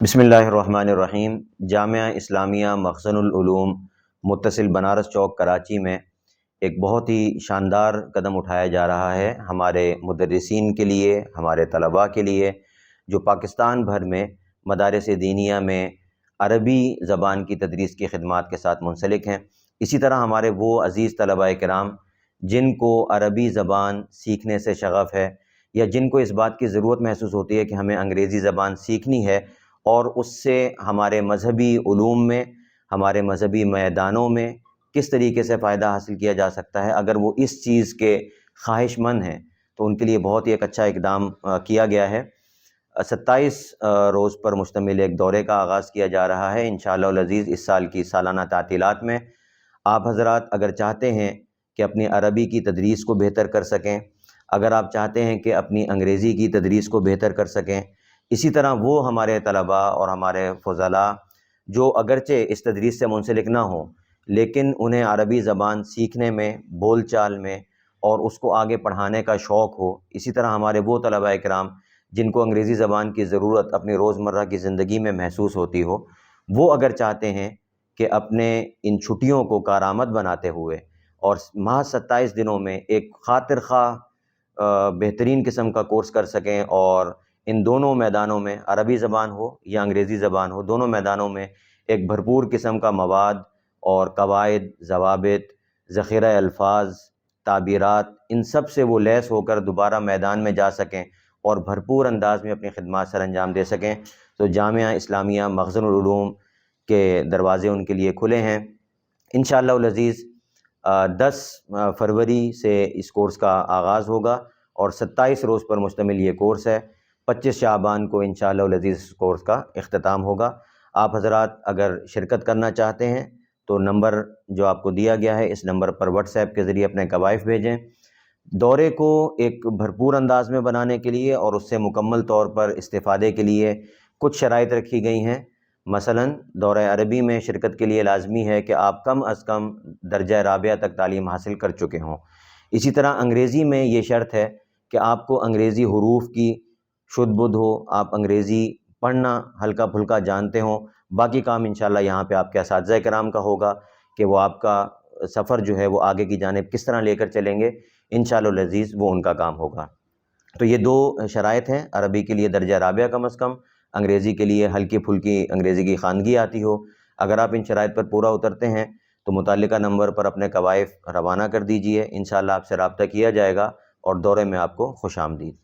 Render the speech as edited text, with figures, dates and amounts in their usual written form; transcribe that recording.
بسم اللہ الرحمن الرحیم۔ جامعہ اسلامیہ مخزن العلوم متصل بنارس چوک کراچی میں ایک بہت ہی شاندار قدم اٹھایا جا رہا ہے ہمارے مدرسین کے لیے، ہمارے طلباء کے لیے جو پاکستان بھر میں مدارس دینیہ میں عربی زبان کی تدریس کی خدمات کے ساتھ منسلک ہیں۔ اسی طرح ہمارے وہ عزیز طلباء کرام جن کو عربی زبان سیکھنے سے شغف ہے یا جن کو اس بات کی ضرورت محسوس ہوتی ہے کہ ہمیں انگریزی زبان سیکھنی ہے اور اس سے ہمارے مذہبی علوم میں، ہمارے مذہبی میدانوں میں کس طریقے سے فائدہ حاصل کیا جا سکتا ہے، اگر وہ اس چیز کے خواہش مند ہیں تو ان کے لیے بہت ہی ایک اچھا اقدام کیا گیا ہے۔ 27 روز پر مشتمل ایک دورے کا آغاز کیا جا رہا ہے انشاءاللہ العزیز اس سال کی سالانہ تعطیلات میں۔ آپ حضرات اگر چاہتے ہیں کہ اپنی عربی کی تدریس کو بہتر کر سکیں، اگر آپ چاہتے ہیں کہ اپنی انگریزی کی تدریس کو بہتر کر سکیں، اسی طرح وہ ہمارے طلباء اور ہمارے فضلاء جو اگرچہ اس تدریس سے منسلک نہ ہوں لیکن انہیں عربی زبان سیکھنے میں، بول چال میں اور اس کو آگے پڑھانے کا شوق ہو، اسی طرح ہمارے وہ طلباء کرام جن کو انگریزی زبان کی ضرورت اپنی روزمرہ کی زندگی میں محسوس ہوتی ہو، وہ اگر چاہتے ہیں کہ اپنے ان چھٹیوں کو کارآمد بناتے ہوئے اور محض 27 دنوں میں ایک خاطر خواہ بہترین قسم کا کورس کر سکیں اور ان دونوں میدانوں میں، عربی زبان ہو یا انگریزی زبان ہو، دونوں میدانوں میں ایک بھرپور قسم کا مواد اور قواعد، ضوابط، ذخیرہ الفاظ، تعبیرات، ان سب سے وہ لیس ہو کر دوبارہ میدان میں جا سکیں اور بھرپور انداز میں اپنی خدمات سر انجام دے سکیں، تو جامعہ اسلامیہ مخزن العلوم کے دروازے ان کے لیے کھلے ہیں۔ انشاءاللہ العزیز 10 فروری سے اس کورس کا آغاز ہوگا اور 27 روز پر مشتمل یہ کورس ہے۔ 25 شعبان کو انشاءاللہ العزیز اس کورس کا اختتام ہوگا۔ آپ حضرات اگر شرکت کرنا چاہتے ہیں تو نمبر جو آپ کو دیا گیا ہے اس نمبر پر واٹس ایپ کے ذریعے اپنے کوائف بھیجیں۔ دورے کو ایک بھرپور انداز میں بنانے کے لیے اور اس سے مکمل طور پر استفادے کے لیے کچھ شرائط رکھی گئی ہیں۔ مثلا دورہ عربی میں شرکت کے لیے لازمی ہے کہ آپ کم از کم درجہ رابعہ تک تعلیم حاصل کر چکے ہوں۔ اسی طرح انگریزی میں یہ شرط ہے کہ آپ کو انگریزی حروف کی شد بدھ ہو، آپ انگریزی پڑھنا ہلکا پھلکا جانتے ہوں۔ باقی کام انشاءاللہ یہاں پہ آپ کے اساتذہ کرام کا ہوگا کہ وہ آپ کا سفر جو ہے وہ آگے کی جانب کس طرح لے کر چلیں گے، انشاءاللہ العزیز وہ ان کا کام ہوگا۔ تو یہ 2 شرائط ہیں، عربی کے لیے درجہ رابعہ کم از کم، انگریزی کے لیے ہلکی پھلکی انگریزی کی خواندگی آتی ہو۔ اگر آپ ان شرائط پر پورا اترتے ہیں تو متعلقہ نمبر پر اپنے کوائف روانہ کر دیجئے، انشاءاللہ آپ سے رابطہ کیا جائے گا اور دورے میں آپ کو خوش آمدید۔